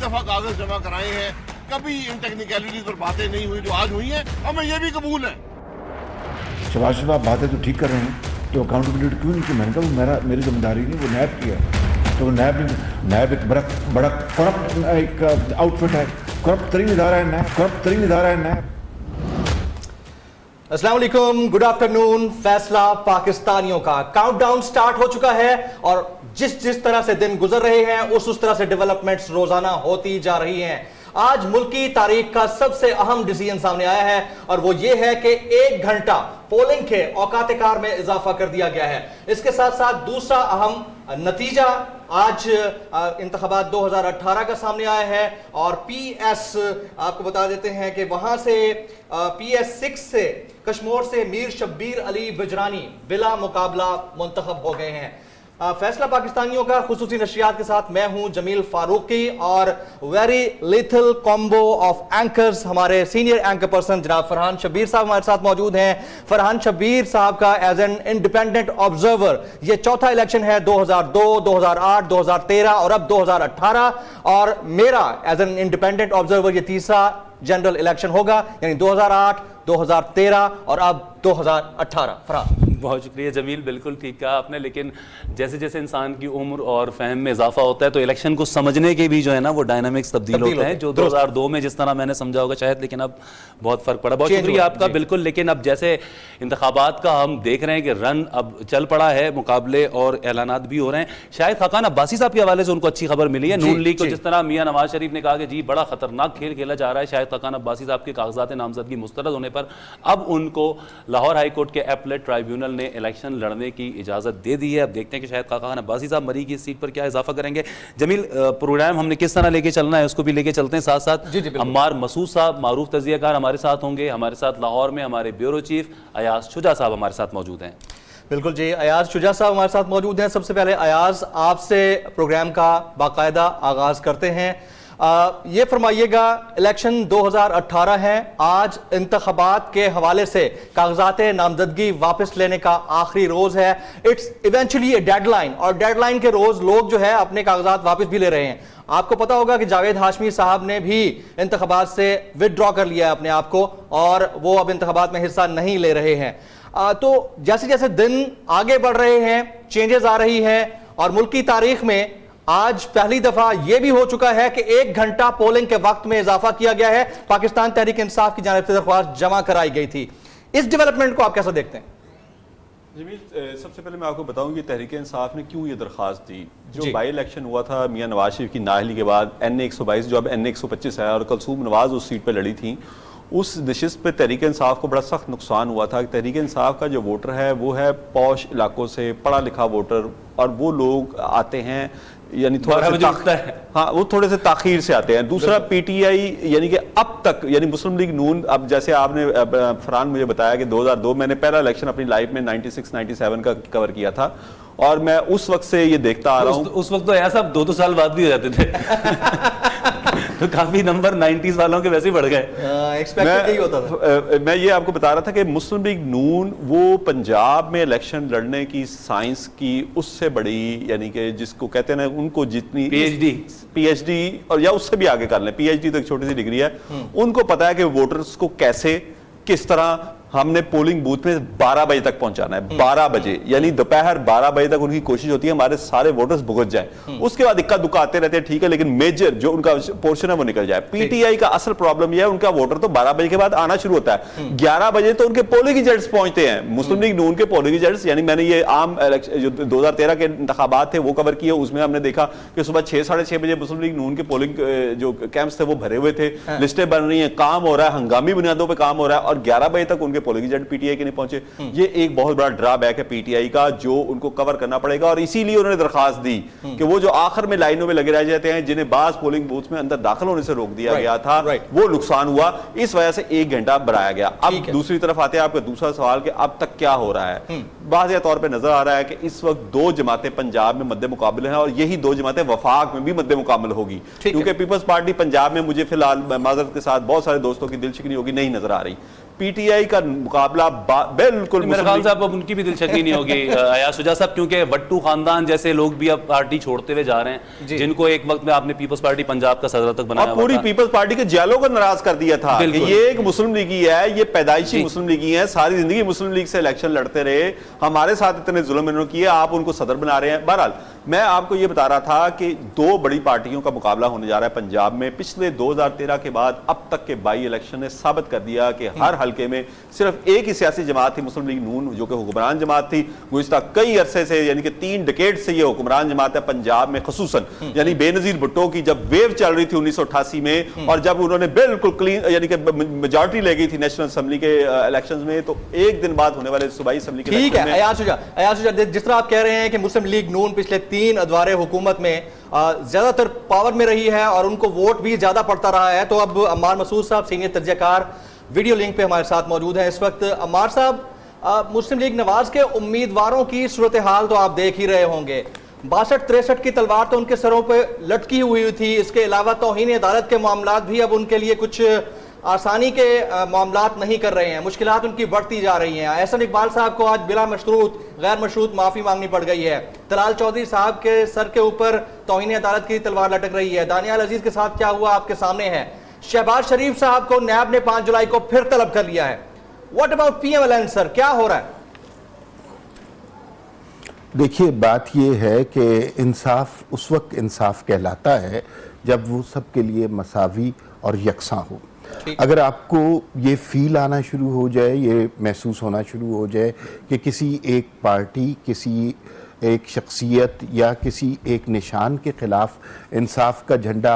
दफा कागज जमा कराए हैं, कभी इन टेक्निकलिटीज पर बातें नहीं हुई जो आज हुई हैं, और मैं ये भी कबूल है। शहबाज शरीफ आप बातें तो ठीक कर रहे हैं, तो अकाउंटेबिलिटी क्यों नहीं की? मैंने कहा वो मेरी जिम्मेदारी नहीं, वो नैब की है। तो नैब एक बड़ा करप्ट एक आउटफिट है, करप्ट तरीन इदारा है नैब, करप्ट तरीन इदारा है नैब। अस्सलाम वालेकुम, गुड आफ्टरनून। फैसला पाकिस्तानियों का काउंटडाउन स्टार्ट हो चुका है और जिस तरह से दिन गुजर रहे हैं उस तरह से डेवलपमेंट्स रोजाना होती जा रही हैं। आज मुल्क की तारीख का सबसे अहम डिसीजन सामने आया है और वो ये है कि 1 घंटा पोलिंग के औकात-ए-कार में इजाफा कर दिया गया है। इसके साथ साथ दूसरा अहम नतीजा आज इंतखाबात 2018 का सामने आया है और PS आपको बता देते हैं कि वहां से PS 6 से कश्मीर से मीर शब्बीर अली बिजरानी बिला मुकाबला मुंतखब हो गए हैं। फैसला पाकिस्तानियों का खुसूसी नशियात के साथ मैं हूं जमील फारूकी और very lethal combo of anchors, हमारे सीनियर एंकर पर्सन जनाब फरहान शब्बीर साहब हमारे साथ मौजूद हैं। फरहान शब्बीर साहब का एज एन इंडिपेंडेंट ऑब्जर्वर ये चौथा इलेक्शन है, 2002, 2008, 2013 और अब 2018, और मेरा एज एन इंडिपेंडेंट ऑब्जर्वर ये तीसरा जनरल इलेक्शन होगा, यानी 2008, 2013 और अब 2018। फरहान। बहुत शुक्रिया जमील, बिल्कुल ठीक कहा आपने। लेकिन जैसे जैसे इंसान की उम्र और फहम में इजाफा होता है तो इलेक्शन को समझने के भी जो है ना वो डायनामिक्स तब्दील होते हैं, जो 2002 में जिस तरह मैंने समझा होगा शायद, लेकिन अब बहुत फर्क पड़ा। बहुत शुक्रिया आपका, बिल्कुल। लेकिन अब जैसे इंतखाबात का हम देख रहे हैं कि रन अब चल पड़ा है, मुकाबले और ऐलानात भी हो रहे हैं। शायद खाकान अब्बासी साहब के हवाले से उनको अच्छी खबर मिली है। नून लीग को जिस तरह मियां नवाज शरीफ ने कहा कि जी बड़ा खतरनाक खेल खेला जा रहा है, शायद खाकान अब्बासी साहब के कागजात नामजदगी मुस्तरद होने पर अब उनको लाहौर हाई कोर्ट के एपलेट ट्राइब्यूनल ने इलेक्शन लड़ने की इजाजत दे दी है। अब देखते हैं कि शायद खाकान अब्बासी साहब मरी की सीट पर क्या इजाफा करेंगे। जमील, प्रोग्राम हमने किस तरह लेके चलना है उसको भी लेके चलते हैं साथ साथ। अम्मार मसूद साहब मारूफ तजियाकार हमारे साथ होंगे। हमारे साथ लाहौर में हमारे ब्यूरो चीफ अयाज शुजा साहब हमारे साथ मौजूद हैं। बिल्कुल जी, अयाज शुजा साहब हमारे साथ मौजूद हैं। सबसे पहले अयाज आपसे प्रोग्राम का बाकायदा आगाज करते हैं। ये फरमाइएगा, इलेक्शन 2018 है, आज इंतखाबात के हवाले से कागजात नामजदगी वापस लेने का आखिरी रोज है। इट्स इवेंचुअली ए डेडलाइन, और डेडलाइन के रोज लोग जो है अपने कागजात वापस भी ले रहे हैं। आपको पता होगा कि जावेद हाशमी साहब ने भी इंतखाबात से विदड्रॉ कर लिया है अपने आप को और वो अब इंतखाबात में हिस्सा नहीं ले रहे हैं। तो जैसे जैसे दिन आगे बढ़ रहे हैं, चेंजेस आ रही हैं और मुल्क की तारीख में आज पहली दफा यह भी हो चुका है कि 1 घंटा पोलिंग के वक्त में इजाफा किया गया है। पाकिस्तान तहरीक इंसाफ की जानिब से दरख्वास्त जमा कराई गई थी। इस डेवलपमेंट को आप कैसे देखते हैं? जमील, सबसे पहले मैं आपको बताऊं कि तहरीक इंसाफ ने क्यों ये दरख्वास्त दी। जो बाई इलेक्शन हुआ था मियां नवाज शरीफ की नाअहली के बाद, NA 122 जो अब NA 125 है, और कलसूम नवाज उस सीट पर लड़ी थी, उस नशिस्त पे तहरीक इंसाफ को बड़ा सख्त नुकसान हुआ था। तहरीक इंसाफ का जो वोटर है वो है पौश इलाकों से, पढ़ा लिखा वोटर, और वो लोग आते हैं यानी थोड़ा सा हाँ वो थोड़े से ताखीर से आते हैं। दूसरा PTI यानी कि अब तक यानी मुस्लिम लीग नून, अब जैसे आपने फरहान मुझे बताया कि 2002 मैंने पहला इलेक्शन अपनी लाइफ में 96-97 का कवर किया था और मैं उस वक्त से ये देखता आ रहा हूँ। उस वक्त तो ऐसा 2-2 साल बाद भी हो जाते थे तो काफी नंबर 90s वालों के वैसे ही बढ़ गए। एक्सपेक्टेड यही होता था। मैं ये आपको बता रहा था कि मुस्लिम लीग नून वो पंजाब में इलेक्शन लड़ने की साइंस की उससे बड़ी, यानी कि जिसको कहते हैं ना, उनको जितनी PhD और या उससे भी आगे कर लें, PhD तो एक छोटी सी डिग्री है, उनको पता है कि वोटर्स को कैसे किस तरह हमने पोलिंग बूथ में 12 बजे तक पहुंचाना है। 12 बजे यानी दोपहर 12 बजे तक उनकी कोशिश होती है हमारे सारे वोटर्स भुगत जाएं। उसके बाद इक्का दुक्का आते रहते हैं, ठीक है, लेकिन मेजर जो उनका पोर्शन है वो निकल जाए। PTI का असल प्रॉब्लम यह है, उनका वोटर तो 12 बजे के बाद आना शुरू होता है, 11 बजे तो उनके पोलिंग एजेंट्स पहुंचते हैं। मुस्लिम लीग नून के पोलिंग एजेंट्स, यानी मैंने ये आम जो 2013 के इंतखाबात थे वो कवर किए, उसमें हमने देखा कि सुबह 6-6:30 बजे मुस्लिम लीग नून के पोलिंग जो कैंप्स थे वो भरे हुए थे, लिस्टें बन रही है, काम हो रहा है, हंगामी बुनियादों पर काम हो रहा है, और 11 बजे तक उनके पोलिंग एजेंट PTI नहीं पहुंचे। ये एक बहुत बड़ा ड्रॉबैक है PTI का जो उनको कवर करना पड़ेगा, और इसीलिए उन्होंने दरखास्त दी कि वो जो आखिर में लाइनों में लगे रह जाते हैं, जिन्हें बास पोलिंग बूथ में अंदर दाखिल होने से रोक दिया गया था, वो नुकसान हुआ, इस वजह से 1 घंटा बढ़ाया गया। अब दूसरी तरफ आते हैं आपका दूसरा सवाल कि अब तक क्या हो रहा है। वाज़ेह तौर पर नजर आ रहा है कि इस वक्त 2 जमातें पंजाब में मद्दे मुकाबले हैं और यही 2 जमातें वफाक में भी मद्दे मुकाबले होगी, क्योंकि पीपल्स पार्टी पंजाब में मुझे फिलहाल माजरत के साथ बहुत सारे दोस्तों की दिलशिकनी होगी नहीं नजर आ रही। पीटीआई का मुकाबला बिल्कुल मेरे ख्याल से अब उनकी भी दिलचस्पी नहीं होगी अयाज शुजा साहब, क्योंकि भट्टू खानदान जैसे लोग भी अब पार्टी छोड़ते हुए जा रहे हैं, जिनको एक वक्त में आपने पीपल्स पार्टी पंजाब का सदर तक बनाया, पूरी पीपल्स पार्टी के जैलों को नाराज कर दिया था कि ये एक मुस्लिम लीगी है, ये पैदाइशी मुस्लिम लीगी है, सारी जिंदगी मुस्लिम लीग से इलेक्शन लड़ते रहे, हमारे साथ इतने जुल्म इन्होंने किए, आप उनको सदर बना रहे हैं। बहरहाल मैं आपको ये बता रहा था कि दो बड़ी पार्टियों का मुकाबला होने जा रहा है पंजाब में। पिछले 2013 के बाद अब तक के बाई इलेक्शन ने साबित कर दिया कि हर हल्के में सिर्फ एक ही सियासी जमात थी, मुस्लिम लीग नून, जो कि हुक्मरान जमात थी। गुज़िश्ता कई अरसे से, यानी कि 3 डिकेड से ये हुक्मरान जमात है पंजाब में, खसूसन यानी बेनजीर भुट्टो की जब वेव चल रही थी 1988 में, और जब उन्होंने बिल्कुल क्लीन यानी कि मेजॉरिटी ले गई थी नेशनल असेंबली के इलेक्शन में, तो एक दिन बाद होने वाले सूबाई असेंबली के ठीक है। अयाज शुजा, जिस तरह आप कह रहे हैं कि मुस्लिम लीग नून पिछले 3 अदवारे हुकूमत में ज्यादातर पावर में रही है और उनको वोट भी ज्यादा पड़ता रहा है, तो अब अम्मार मसूद साहब सीनियर तज्ज़ियाकार वीडियो लिंक पे हमारे साथ मौजूद हैं इस वक्त। अम्मार साहब, मुस्लिम लीग नवाज के उम्मीदवारों की सूरत हाल तो आप देख ही रहे होंगे। 62-63 की तलवार तो उनके सरों पे लटकी हुई थी। इसके अलावा तौहीन अदालत के मामलात भी अब उनके लिए कुछ आसानी के मामलात नहीं कर रहे हैं, मुश्किलात उनकी बढ़ती जा रही हैं। एहसन इकबाल साहब को आज बिला मशरूत गैर मशरूत माफी मांगनी पड़ गई है। तलाल चौधरी साहब के सर के ऊपर तौहीन अदालत की तलवार लटक रही है। दानियाल अजीज के साथ क्या हुआ आपके सामने है। शहबाज शरीफ साहब को नैब ने 5 जुलाई को फिर तलब कर लिया है। व्हाट अबाउट पीएमएलएन सर, क्या हो रहा है? देखिए, बात यह है कि इंसाफ उस वक्त इंसाफ कहलाता है जब वो सबके लिए मसावी और यकसां हो। अगर आपको ये फील आना शुरू हो जाए, ये महसूस होना शुरू हो जाए कि किसी एक पार्टी, किसी एक शख्सियत या किसी एक निशान के ख़िलाफ़ इंसाफ का झंडा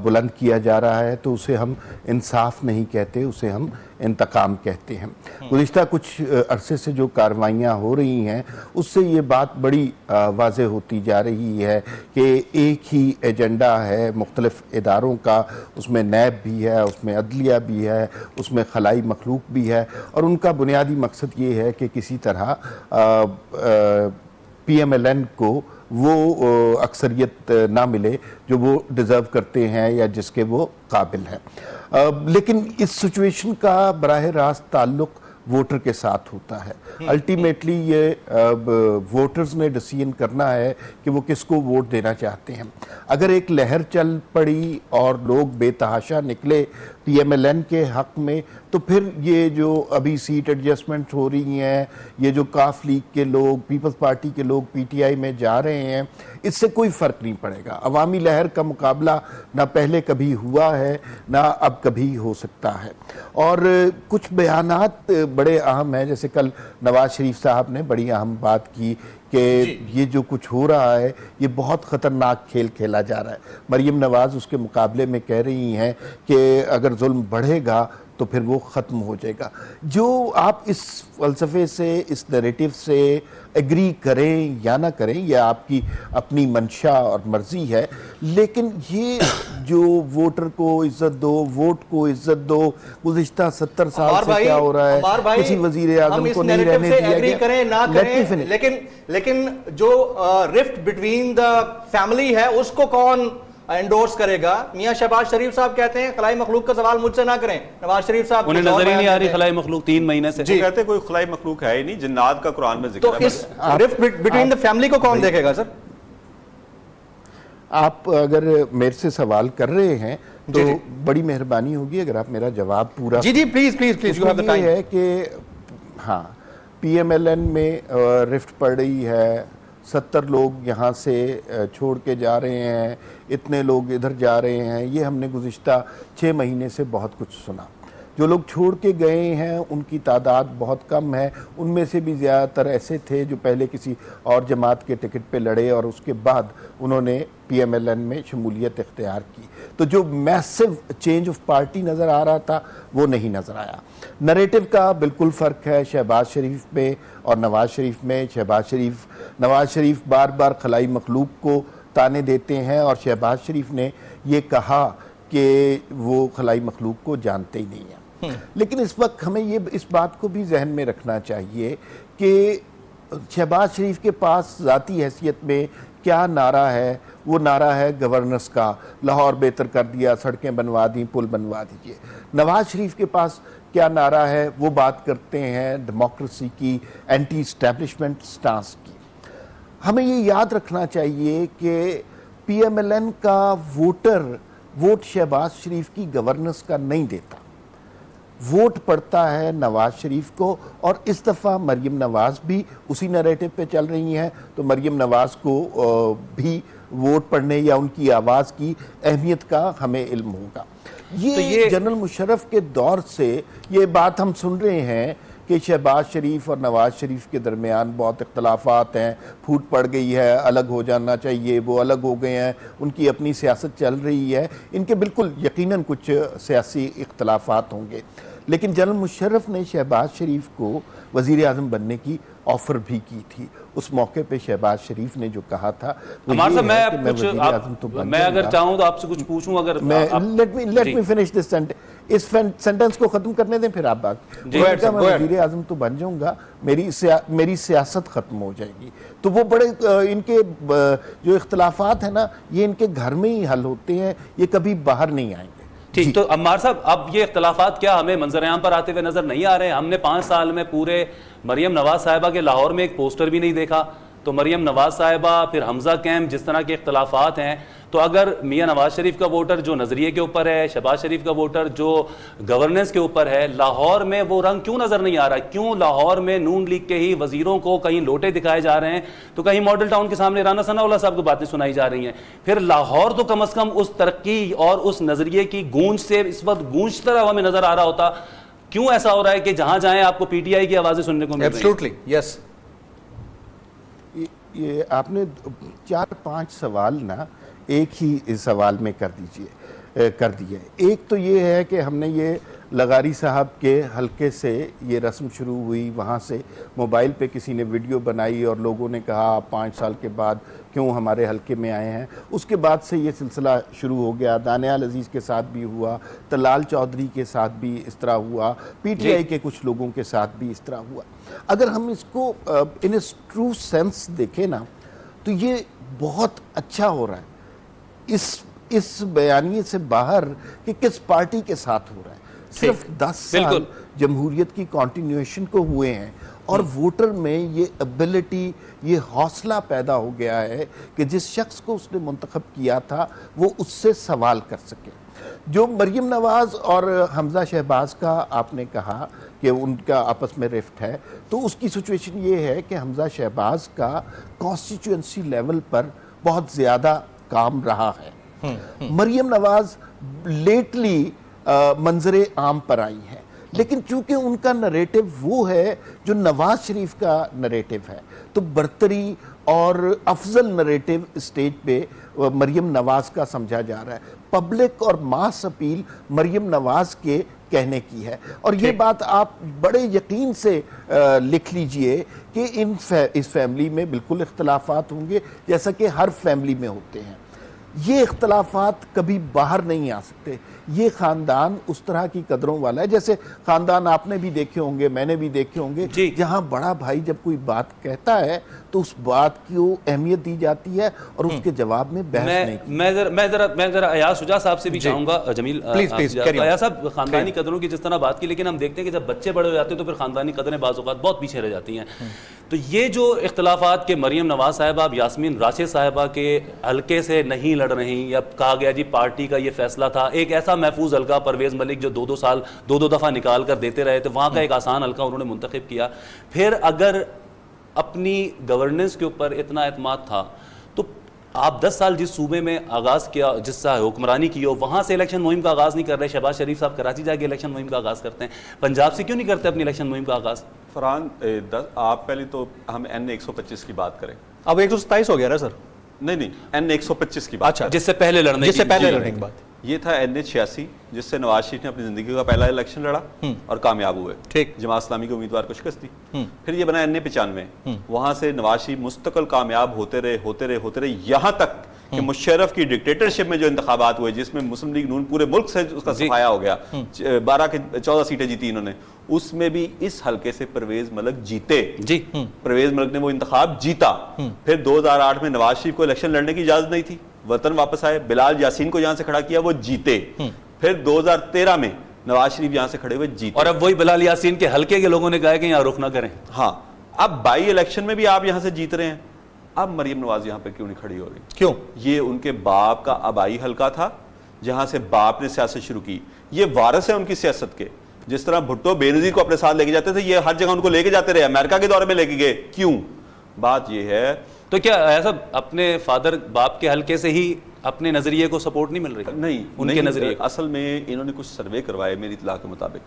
बुलंद किया जा रहा है, तो उसे हम इंसाफ नहीं कहते, उसे हम इंतकाम कहते हैं। गुज़िश्ता कुछ अरसे से जो कार्रवाइयाँ हो रही हैं, उससे ये बात बड़ी वाज़ेह होती जा रही है कि एक ही एजेंडा है मुख्तलिफ़ इदारों का, उसमें नैब भी है, उसमें अदलिया भी है, उसमें खलाई मखलूक भी है, और उनका बुनियादी मकसद ये है कि किसी तरह पीएमएलएन को वो अक्सरियत ना मिले जो वो डिज़र्व करते हैं या जिसके वो काबिल हैं। लेकिन इस सिचुएशन का बराह रास्त ताल्लुक़ वोटर के साथ होता है। अल्टीमेटली ये वोटर्स ने डिसीजन करना है कि वो किसको वोट देना चाहते हैं। अगर एक लहर चल पड़ी और लोग बेतहाशा निकले पीएमएलएन के हक में, तो फिर ये जो अभी सीट एडजस्टमेंट हो रही हैं, ये जो काफ लीग के लोग, पीपल्स पार्टी के लोग पीटीआई में जा रहे हैं, इससे कोई फ़र्क नहीं पड़ेगा। अवामी लहर का मुकाबला ना पहले कभी हुआ है, ना अब कभी हो सकता है। और कुछ बयानात बड़े अहम हैं, जैसे कल नवाज शरीफ साहब ने बड़ी अहम बात की कि ये जो कुछ हो रहा है ये बहुत ख़तरनाक खेल खेला जा रहा है। मरीम नवाज़ उसके मुकाबले में कह रही हैं कि अगर जुल्म बढ़ेगा तो फिर वो ख़त्म हो जाएगा। जो आप इस फ़लसफ़े से, इस नैरेटिव से एग्री करें या ना करें, यह आपकी अपनी मंशा और मर्ज़ी है, लेकिन ये जो वोटर को इज्जत दो, वोट को इज्जत दो, गुज़िश्ता 70 साल से क्या हो रहा है, किसी वज़ीर आज़म को नहीं रहने दिया गया। करें ना करें, लेकिन जो रिफ्ट बिटवीन द फैमिली है उसको कौन एंडोर्स करेगा? मियां शहबाज शरीफ साहब कहते हैं खलाई मखलूक का सवाल मुझसे ना करें। नवाज शरीफ साहब उन्हें नजर ही नहीं आ रही खलाई मखलूक 3 महीने से। जी कहते कोई खलाई मखलूक है ही नहीं, जिन्नात का कुरान में जिक्र है। तो इस रिफ्ट बिटवीन द फैमिली को कौन देखेगा सर? आप अगर मेरे से सवाल कर रहे हैं तो बड़ी मेहरबानी होगी अगर आप मेरा जवाब पूरा। जी please you have the time. है कि हाँ, पीएमएलएन में रिफ्ट पड़ रही है, 70 लोग यहाँ से छोड़ के जा रहे हैं, इतने लोग इधर जा रहे हैं, ये हमने गुज़िश्ता 6 महीने से बहुत कुछ सुना। जो लोग छोड़ के गए हैं उनकी तादाद बहुत कम है, उनमें से भी ज़्यादातर ऐसे थे जो पहले किसी और जमात के टिकट पे लड़े और उसके बाद उन्होंने पीएमएलएन में शमूलियत इख्तियार की। तो जो मैसिव चेंज ऑफ पार्टी नज़र आ रहा था वो नहीं नज़र आया। नरेटिव का बिल्कुल फ़र्क है शहबाज शरीफ में और नवाज शरीफ में। नवाज शरीफ बार बार खलाई मखलूक को ताने देते हैं और शहबाज शरीफ ने ये कहा कि वो खलाई मखलूक को जानते ही नहीं हैं। लेकिन इस वक्त हमें ये इस बात को भी जहन में रखना चाहिए कि शहबाज शरीफ के पास ज़ाती हैसियत में क्या नारा है? वो नारा है गवर्नेंस का, लाहौर बेहतर कर दिया, सड़कें बनवा दी, पुल बनवा दीजिए। नवाज शरीफ के पास क्या नारा है? वो बात करते हैं डेमोक्रेसी की, एंटी इस्टेब्लिशमेंट स्टांस की। हमें ये याद रखना चाहिए कि PMLN का वोट शहबाज शरीफ की गवर्नेंस का नहीं देता, वोट पड़ता है नवाज शरीफ को। और इस दफ़ा मरियम नवाज भी उसी नैरेटिव पे चल रही हैं, तो मरियम नवाज को भी वोट पड़ने या उनकी आवाज़ की अहमियत का हमें इल्म होगा। ये जनरल मुशर्रफ के दौर से ये बात हम सुन रहे हैं कि शहबाज शरीफ और नवाज शरीफ के दरमियान बहुत इख्तलाफात हैं, फूट पड़ गई है, अलग हो जाना चाहिए, वो अलग हो गए हैं, उनकी अपनी सियासत चल रही है। इनके बिल्कुल यकीनन कुछ सियासी इख्तलाफात होंगे, लेकिन जनरल मुशर्रफ ने शहबाज शरीफ को वज़ीर आज़म बनने की ऑफर भी की थी। उस मौके पे शहबाज शरीफ ने जो कहा था, मैं अगर चाहूं तो आपसे कुछ पूछूं, अगर let me finish this sentence, इस सेंटेंस को खत्म करने दें, फिर आप बात। मैं वज़ीर आज़म तो बन जाऊंगा, मेरी सियासत खत्म हो जाएगी। तो वो बड़े इनके जो इख्तलाफात है ना, ये इनके घर में ही हल होते हैं, ये कभी बाहर नहीं आएंगे। ठीक, तो अम्मार साहब, अब ये इख्तलाफात क्या हमें मंजर-ए-आम पर आते हुए नजर नहीं आ रहे? हमने 5 साल में पूरे मरियम नवाज साहिबा के लाहौर में एक पोस्टर भी नहीं देखा। तो मरियम नवाज साहिबा, फिर हमजा कैंप, जिस तरह के इख्तलाफात हैं, तो अगर मियां नवाज शरीफ का वोटर जो नजरिए के ऊपर है, शहबाज शरीफ का वोटर जो गवर्नेंस के ऊपर है, लाहौर में वो रंग क्यों नजर नहीं आ रहा? क्यों लाहौर में नून लीग के ही वजीरों को कहीं लोटे दिखाए जा रहे हैं, तो कहीं मॉडल टाउन के सामने राना सनाउल्लाह साहब की बातें सुनाई जा रही हैं? फिर लाहौर तो कम अज कम उस तरक्की और उस नजरिए की गूंज से इस वक्त गूंजता हुआ हमें नजर आ रहा होता। क्यों ऐसा हो रहा है कि जहां जाएं आपको PTI की आवाजें सुनने को मिल रही हैं? Absolutely, yes. ये आपने 4-5 सवाल ना एक ही सवाल में कर दिए। एक तो ये है कि हमने ये लगारी साहब के हलके से ये रस्म शुरू हुई, वहाँ से मोबाइल पे किसी ने वीडियो बनाई और लोगों ने कहा आप 5 साल के बाद क्यों हमारे हलके में आए हैं। उसके बाद से ये सिलसिला शुरू हो गया, दानियाल अजीज़ के साथ भी हुआ, तलाल चौधरी के साथ भी इस तरह हुआ, PTI के कुछ लोगों के साथ भी इस तरह हुआ। अगर हम इसको इन ट्रू सेंस देखें ना, तो ये बहुत अच्छा हो रहा है इस बयानिए से बाहर कि किस पार्टी के साथ हो रहा है। सिर्फ 10 साल जमहूरियत की कॉन्टिन्यूएशन को हुए हैं और वोटर में ये एबिलिटी, ये हौसला पैदा हो गया है कि जिस शख्स को उसने मुंतखब किया था वो उससे सवाल कर सके। जो मरियम नवाज और हमजा शहबाज का आपने कहा कि उनका आपस में रिफ्ट है, तो उसकी सिचुएशन ये है कि हमजा शहबाज का कॉन्स्टिट्यूएंसी लेवल पर बहुत ज़्यादा काम रहा है। मरियम नवाज लेटली मंजरे आम पर आई है, लेकिन चूंकि उनका नरेटिव वो है जो नवाज शरीफ का नरेटिव है, तो बरतरी और अफजल नरेटिव स्टेज पे मरियम नवाज का समझा जा रहा है। पब्लिक और मास अपील मरियम नवाज के कहने की है। और ये बात आप बड़े यकीन से लिख लीजिए कि इस फैमिली में बिल्कुल इख्तलाफात होंगे, जैसा कि हर फैमिली में होते हैं। ये इख्तलाफात कभी बाहर नहीं आ सकते। ये ख़ानदान उस तरह की कदरों वाला है, जैसे ख़ानदान आपने भी देखे होंगे, मैंने भी देखे होंगे, जहाँ बड़ा भाई जब कोई बात कहता है तो उस बात की वो अहमियत दी जाती है और उसके जवाब में बहस नहीं। मैं जरा अयाज शुजा साहब से भी चाहूंगा, जमील अयाज साहब, खानदानी कदरों की जिस तरह बात की, लेकिन हम देखते हैं कि जब बच्चे बड़े हो जाते हैं तो फिर खानदानी कदरें बाज़ औक़ात बहुत पीछे रह जाती हैं। तो ये जो इख्तलाफात के मरियम नवाज साहिबा अब यास्मीन राशिद साहिबा के हल्के से नहीं लड़ रही, या कहा गया जी पार्टी का ये फैसला था, एक ऐसा महफूज हल्का परवेज मलिक जो 2-2 साल 2-2 दफ़ा निकाल कर देते रहे थे, वहाँ का एक आसान हल्का उन्होंने मुंतखब किया। फिर अगर अपनी गवर्नेंस के ऊपर इतना एतमाद था, तो आप 10 साल जिस सूबे में आगाज़ किया, जिससे हुक्मरानी की हो, वहाँ से इलेक्शन मुहिम का आगाज़ नहीं कर रहे। शहबाज शरीफ साहब कराची जाके इलेक्शन मुहिम का आगाज़ करते हैं, पंजाब से क्यों नहीं करते अपनी इलेक्शन मुहिम का आगाज़? फरहान, आप पहले तो हम N125 की बात करें। अब 127 हो गया ना सर? नहीं, N125 की बात। अच्छा, जिससे पहले लड़ने की बात। ये था N86, जिससे नवाज शरीफ ने अपनी जिंदगी का पहला इलेक्शन लड़ा और कामयाब हुए। ठीक, जमात इस्लामी के उम्मीदवार को शिकस्त दी। फिर ये बना N95, वहां से नवाज शरीफ मुस्तकिल कामयाब होते रहे, यहाँ तक कि मुशर्रफ की डिक्टेटरशिप में जो इंतखाबात हुए जिसमें मुस्लिम लीग नून पूरे मुल्क से उसका सफाया हो गया, 12 के 14 सीटें जीती इन्होंने, उसमें भी इस हलके से परवेज मलिक जीते जी। परवेज मलिक ने वो इंतखाब जीता। फिर 2008 में नवाज शरीफ को इलेक्शन लड़ने की इजाजत नहीं थी, वतन वापस आए, बिलाल यासीन को यहां से खड़ा किया, वो जीते। फिर 2013 में नवाज शरीफ यहां से खड़े हुए जीते, और अब वही बिलाल यासीन के हलके के लोगों ने कहा कि यहां रुख ना करें। हाँ, अब बाई इलेक्शन में भी आप यहां से जीत रहे हैं, अब मरियम नवाज यहां पे क्यों नहीं खड़ी हो रही? क्यों? ये उनके बाप का आबाई हलका था जहां से बाप ने सियासत शुरू की, ये वारिस है उनकी सियासत के। जिस तरह भुट्टो बेनजीर को अपने साथ लेके जाते थे, ये हर जगह उनको लेके जाते रहे, अमेरिका के दौरे में लेके गए, क्यों? बात ये है। तो क्या ऐसा अपने फादर बाप के हलके से ही अपने नजरिए को सपोर्ट नहीं मिल रही? नहीं, उनके नजरिए असल में इन्होंने कुछ सर्वे करवाए मेरी इत्तला के मुताबिक,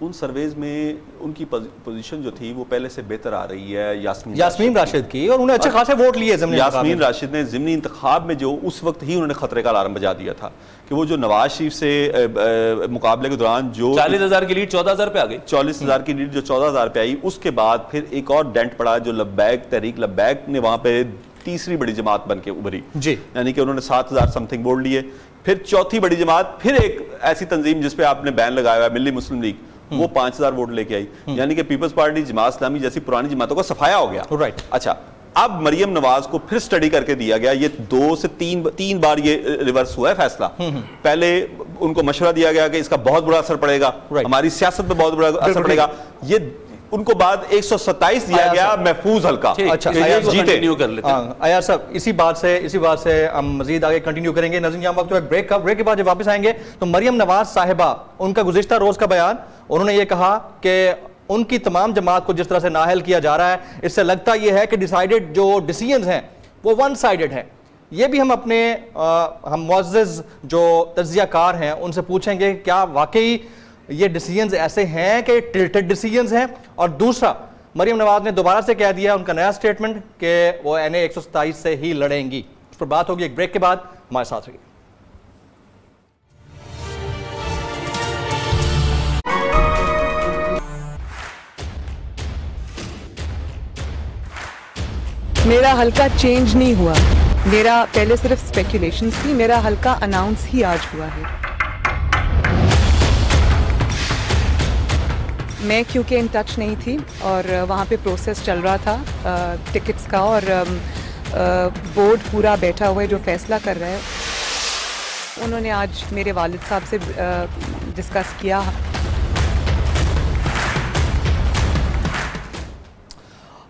उन सर्वेज में उनकी पोजीशन जो थी वो पहले से बेहतर आ रही है यास्मीन राशिद की, और उन्हें अच्छे खासे वोट लिए। यास्मीन राशिद ने ज़िमनी इंतखाब में जो उस वक्त ही उन्होंने खतरे का अलार्म बजा दिया था कि वो जो नवाज शरीफ से मुकाबले के दौरान जो 40,000 की लीड 14,000 पे आ गई, 40,000 की लीड जो 14,000 पे आई, उसके बाद फिर एक और डेंट पड़ा जो तहरीक लब्बैक ने वहां पे तीसरी बड़ी जमात बन के उभरी जी, यानी कि उन्होंने 7,000 समथिंग वोट लिए। फिर चौथी बड़ी जमात, फिर एक ऐसी तंजीम जिसपे आपने बैन लगाया है, मिल्ली मुस्लिम लीग, वो 5,000 वोट लेके आई, यानी कि पीपल्स पार्टी, जमात इस्लामी जैसी पुरानी जमातों का सफाया हो गया। राइट। अच्छा, अब मरियम नवाज को फिर स्टडी करके दिया गया, ये 2 से 3 बार ये रिवर्स हुआ है फैसला। पहले उनको मशवरा दिया गया कि इसका बहुत बुरा असर पड़ेगा, हमारी सियासत पे बहुत बुरा असर पड़ेगा, ये उनको बाद 127 दिया गया महफूज हल्का। अच्छा, कंटिन्यू कर लेते हैं अयार साहब, इसी बात से हम मजीद आगे कंटिन्यू करेंगे। नज़ीर यहाँ वक्त ब्रेक के बाद जब वापस आएंगे तो मरियम नवाज साहिबा, उनका गुज़िश्ता रोज का बयान, उन्होंने ये कहा कि उनकी तमाम जमात को जिस तरह से नाअहल किया जा रहा है, इससे लगता यह है कि डिसाइडेड जो डिसीजंस हैं वो वन साइडेड है। ये भी हम अपने हम मुअज़्ज़िज़ जो तज्ज़ियाकार हैं उनसे पूछेंगे क्या वाकई ये डिसीजंस ऐसे हैं कि टिल्टेड डिसीजंस हैं। और दूसरा, मरियम नवाज ने दोबारा से कह दिया उनका नया स्टेटमेंट कि वो NA 127 से ही लड़ेंगी। उस पर बात होगी एक ब्रेक के बाद, हमारे साथ रहिए। मेरा हल्का चेंज नहीं हुआ, मेरा पहले सिर्फ स्पेकुलेशंस थी, मेरा हल्का अनाउंस ही आज हुआ है। मैं क्योंकि इन टच नहीं थी और वहाँ पे प्रोसेस चल रहा था टिकट्स का, और बोर्ड पूरा बैठा हुआ है जो फैसला कर रहा है। उन्होंने आज मेरे वालिद साहब से डिस्कस किया।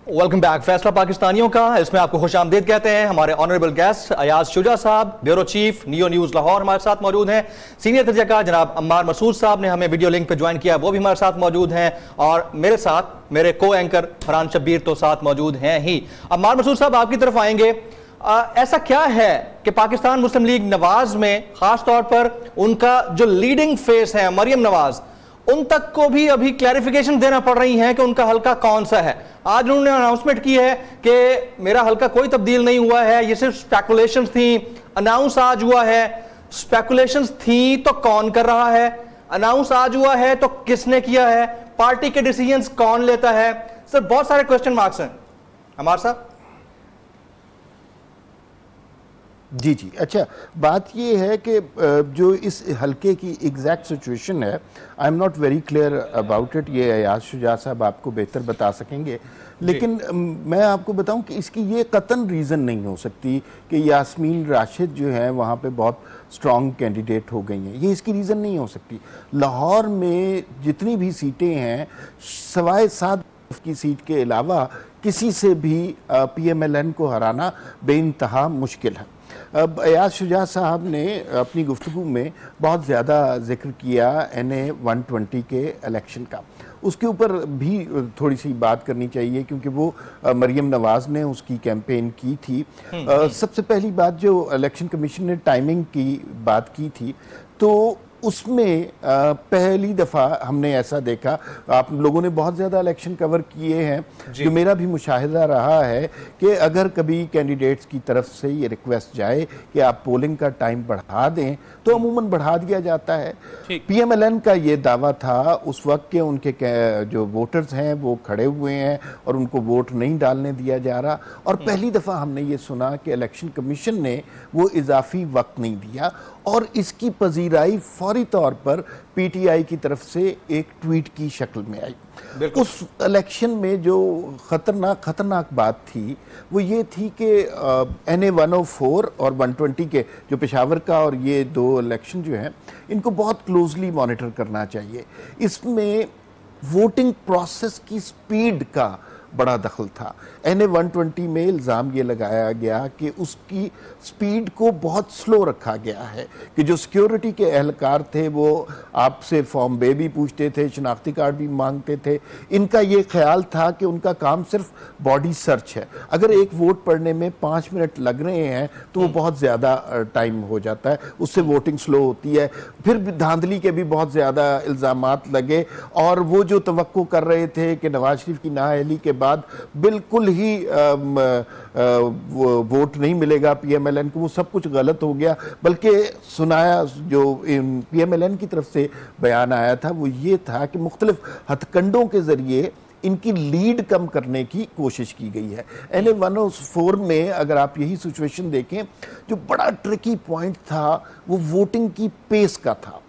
Welcome back. फैसला पाकिस्तानियों का, इसमें आपको खुशामदीद कहते हैं। हमारे ऑनरेबल गेस्ट अयाज शुजा साहब, bureau chief neo news Lahore, हमारे साथ मौजूद हैं। सीनियर तज्ज़ियाकार जनाब अम्मार मसूद साहब ने हमें वीडियो लिंक पे ज्वाइन किया, वो भी हमारे साथ मौजूद हैं। और मेरे साथ मेरे को एंकर फरहान शब्बीर तो साथ मौजूद हैं ही। अम्मार मसूद साहब, आपकी तरफ आएंगे। ऐसा क्या है कि पाकिस्तान मुस्लिम लीग नवाज में खास तौर पर उनका जो लीडिंग फेस है मरियम नवाज, उन तक को भी अभी क्लैरिफिकेशन देना पड़ रही है कि उनका हल्का कौन सा है? आज उन्होंने अनाउंसमेंट की है कि मेरा हल्का कोई तब्दील नहीं हुआ है, ये सिर्फ स्पेकुलेशंस थी। अनाउंस आज हुआ है, स्पेकुलेशंस थी तो कौन कर रहा है? अनाउंस आज हुआ है तो किसने किया है? पार्टी के डिसीजंस कौन लेता है? सर, बहुत सारे क्वेश्चन मार्क्स हैं हमारे साथ। जी जी, अच्छा, बात ये है कि जो इस हल्के की एग्जैक्ट सिचुएशन है, I am not very clear about it. ये अयाज शुजा साहब आपको बेहतर बता सकेंगे, लेकिन मैं आपको बताऊं कि इसकी ये कतन रीज़न नहीं हो सकती कि यास्मीन राशिद जो है वहाँ पे बहुत स्ट्रॉन्ग कैंडिडेट हो गई हैं, ये इसकी रीज़न नहीं हो सकती। लाहौर में जितनी भी सीटें हैं, सवाए 7 की सीट के अलावा किसी से भी PMLN को हराना बेइंतहा मुश्किल है। अब अयाज शुजा साहब ने अपनी गुफ्तगू में बहुत ज़्यादा जिक्र किया NA 120 के इलेक्शन का, उसके ऊपर भी थोड़ी सी बात करनी चाहिए क्योंकि वो मरियम नवाज़ ने उसकी कैंपेन की थी। सबसे पहली बात, जो इलेक्शन कमीशन ने टाइमिंग की बात की थी, तो उसमें पहली दफ़ा हमने ऐसा देखा, आप लोगों ने बहुत ज़्यादा इलेक्शन कवर किए हैं, जो मेरा भी मुशाहिदा रहा है कि अगर कभी कैंडिडेट्स की तरफ से ये रिक्वेस्ट जाए कि आप पोलिंग का टाइम बढ़ा दें तो अमूमन बढ़ा दिया जाता है। PMLN का ये दावा था उस वक्त के उनके जो वोटर्स हैं वो खड़े हुए हैं और उनको वोट नहीं डालने दिया जा रहा, और पहली दफ़ा हमने ये सुना कि इलेक्शन कमीशन ने वो इजाफी वक्त नहीं दिया, और इसकी पजीराई फौरी तौर पर PTI की तरफ से एक ट्वीट की शक्ल में आई। उस इलेक्शन में जो खतरनाक बात थी वो ये थी कि NA 104 और 120 के जो पेशावर का और ये दो इलेक्शन जो हैं इनको बहुत क्लोजली मॉनिटर करना चाहिए। इसमें वोटिंग प्रोसेस की स्पीड का बड़ा दखल था। NA 120 में इल्ज़ाम ये लगाया गया कि उसकी स्पीड को बहुत स्लो रखा गया है, कि जो सिक्योरिटी के एहलकार थे वो आपसे फॉर्म बे भी पूछते थे, शनाख्ती कार्ड भी मांगते थे। इनका ये ख्याल था कि उनका काम सिर्फ बॉडी सर्च है, अगर एक वोट पड़ने में 5 मिनट लग रहे हैं तो वो बहुत ज़्यादा टाइम हो जाता है, उससे वोटिंग स्लो होती है। फिर धांधली के भी बहुत ज़्यादा इल्ज़ामात लगे, और वो जो तवक्को कर रहे थे कि नवाज शरीफ की नाअहली के बाद बिल्कुल ही वोट नहीं मिलेगा PMLN को, वो सब कुछ गलत हो गया। बल्कि सुनाया जो PMLN की तरफ से बयान आया था वो ये था कि मुख्तलिफ हथकंडों के जरिए इनकी लीड कम करने की कोशिश की गई है। NA 104 में अगर आप यही सिचुएशन देखें, जो बड़ा ट्रिकी पॉइंट था वो वोटिंग की पेस का था।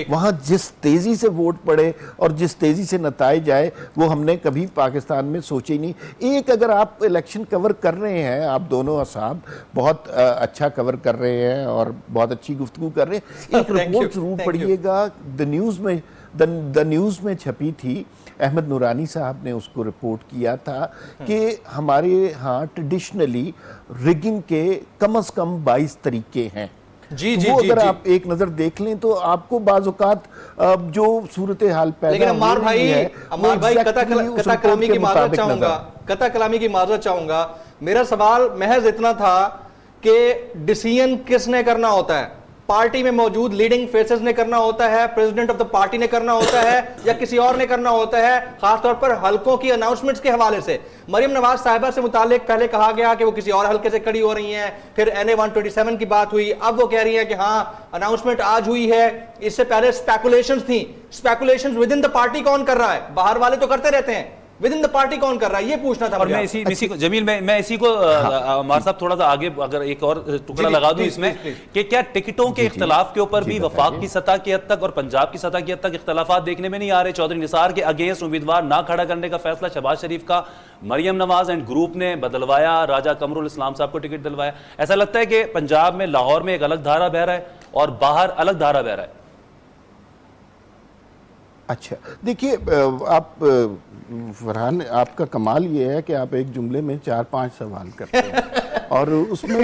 वहां जिस तेजी से वोट पड़े और जिस तेजी से नताइज आए वो हमने कभी पाकिस्तान में सोचे ही नहीं। एक अगर आप इलेक्शन कवर कर रहे हैं, आप दोनों असाब बहुत अच्छा कवर कर रहे हैं और बहुत अच्छी गुफ्तगू कर रहे हैं, एक रिपोर्ट जरूर पढ़िएगा, द न्यूज़ में छपी थी, अहमद नूरानी साहब ने उसको रिपोर्ट किया था कि हमारे यहाँ ट्रेडिशनली रिगिंग के कम से कम 22 तरीके हैं। वो अगर आप एक नजर देख लें तो आपको बाज़ औक़ात जो सूरत हाल पैदा हो रही है, अमार भाई कता कलामी की माजरत चाहूंगा। मेरा सवाल महज इतना था कि डिसीजन किसने करना होता है? पार्टी में मौजूद लीडिंग फेसेस ने करना होता है, प्रेसिडेंट ऑफ द पार्टी ने करना होता है, या किसी और ने करना होता है? खासतौर पर हलकों की अनाउंसमेंट्स के हवाले से मरियम नवाज साहिबा से मुतालिक पहले कहा गया कि वो किसी और हलके से खड़ी हो रही हैं, फिर NA 127 की बात हुई, अब वो कह रही है कि हाँ अनाउंसमेंट आज हुई है। इससे पहले स्पेकुलेशंस थी, speculations with in the party कौन कर रहा है? बाहर वाले तो करते रहते हैं, विद इन द पार्टी कौन कर रहा है? ये पूछना था। और मैं इसी को जमील मैं इसी को अमार साहब थोड़ा सा आगे अगर एक और टुकड़ा लगा दूं इसमें कि क्या टिकटों के इख्तलाफ के ऊपर भी वफाक की सतह की हद तक और पंजाब की सतह की हद तक इख्तलाफात देखने में नहीं आ रहे? चौधरी निसार के अगेंस्ट उम्मीदवार ना खड़ा करने का फैसला शहबाज शरीफ का मरियम नवाज एंड ग्रुप ने बदलवाया, राजा कमरुल इस्लाम साहब को टिकट दिलवाया। ऐसा लगता है कि पंजाब में लाहौर में एक अलग धारा बह रहा है और बाहर अलग धारा बह रहा है। अच्छा देखिए, आप फरहान, आपका कमाल ये है कि आप एक जुमले में 4-5 सवाल करते हैं और उसमें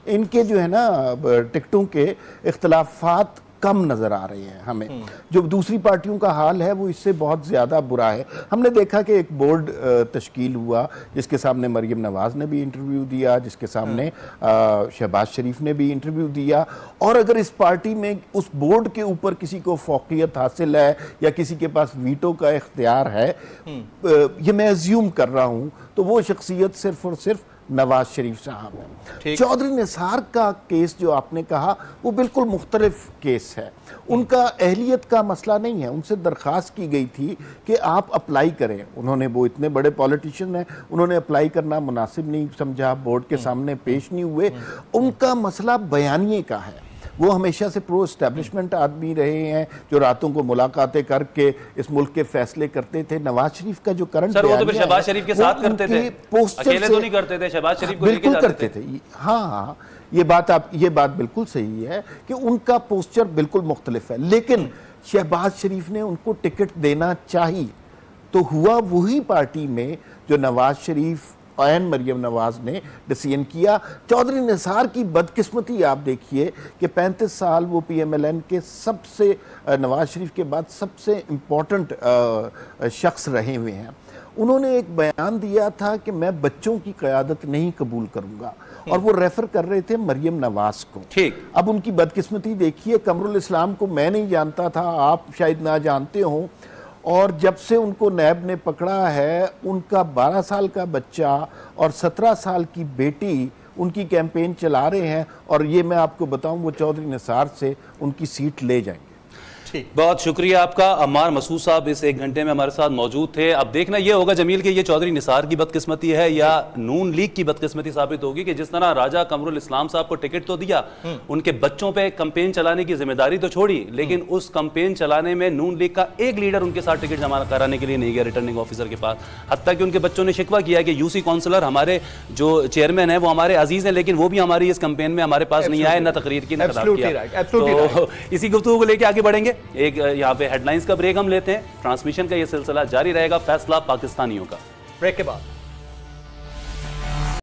इनके जो है ना टिकटों के इख्तलाफात कम नजर आ रहे हैं हमें। जो दूसरी पार्टियों का हाल है वो इससे बहुत ज़्यादा बुरा है। हमने देखा कि एक बोर्ड तश्कील हुआ जिसके सामने मरियम नवाज ने भी इंटरव्यू दिया, जिसके सामने शहबाज शरीफ ने भी इंटरव्यू दिया, और अगर इस पार्टी में उस बोर्ड के ऊपर किसी को फौकियत हासिल है या किसी के पास वीटो का इख्तियार है, ये मैं अज्यूम कर रहा हूँ, तो वो शख्सियत सिर्फ और सिर्फ नवाज शरीफ साहब हैं। चौधरी निसार का केस जो आपने कहा वो बिल्कुल मुख्तलिफ केस है। उनका अहलियत का मसला नहीं है, उनसे दरख्वास्त की गई थी कि आप अप्लाई करें। उन्होंने, वो इतने बड़े पॉलिटिशियन हैं, उन्होंने अप्लाई करना मुनासिब नहीं समझा, बोर्ड के सामने पेश नहीं हुए। उनका मसला बयानिए का है। वो हमेशा से प्रो एस्टैब्लिशमेंट आदमी रहे हैं जो रातों को मुलाकातें करके इस मुल्क के फैसले करते थे। नवाज शरीफ का जो करंट सर, वो तो फिर शहबाज शरीफ के साथ करते थे, अकेले तो नहीं करते थे, शहबाज शरीफ को बिल्कुल करते थे। हाँ, ये बात बिल्कुल सही है कि उनका पोस्चर बिल्कुल मुख्तलिफ है, लेकिन शहबाज शरीफ ने उनको टिकट देना चाहिए तो हुआ वही पार्टी में जो नवाज शरीफ एन मरियम नवाज ने डिसीजन किया। चौधरी निसार की बदकिस्मती आप देखिए कि 35 साल वो PMLN के सबसे, नवाज शरीफ के बाद सबसे इम्पोर्टेंट शख्स रहे हुए हैं। उन्होंने एक बयान दिया था कि मैं बच्चों की क़यादत नहीं कबूल करूंगा, और वो रेफर कर रहे थे मरियम नवाज को। ठीक, अब उनकी बदकिस्मती देखिए, कमरुल इस्लाम को मैं नहीं जानता था, आप शायद ना जानते हो, और जब से उनको नैब ने पकड़ा है उनका 12 साल का बच्चा और 17 साल की बेटी उनकी कैंपेन चला रहे हैं, और ये मैं आपको बताऊं वो चौधरी निसार से उनकी सीट ले जाएंगे। बहुत शुक्रिया आपका। अम्मार मसूद साहब इस 1 घंटे में हमारे साथ मौजूद थे। अब देखना यह होगा जमील कि ये चौधरी निसार की बदकिस्मती है या नून लीग की बदकिस्मती साबित होगी कि जिस तरह राजा कमरुल इस्लाम साहब को टिकट तो दिया, उनके बच्चों पे कैंपेन चलाने की जिम्मेदारी तो छोड़ी, लेकिन उस कैंपेन चलाने में नून लीग का एक लीडर उनके साथ टिकट जमा कराने के लिए नहीं गया रिटर्निंग ऑफिसर के पास। हत्ता कि उनके बच्चों ने शिकवा किया कि यूसी काउंसलर हमारे जो चेयरमैन है वो हमारे अजीज हैं, लेकिन वो भी हमारी इस कैंपेन में हमारे पास नहीं आए, न तकरीर की, न खिताब किया। तो इसी गुफ्तगू को लेकर आगे बढ़ेंगे। एक यहाँ हेडलाइंस का ब्रेक हम लेते हैं। ट्रांसमिशन का यह सिलसिला जारी रहेगा फैसला पाकिस्तानियों का। ब्रेक के बाद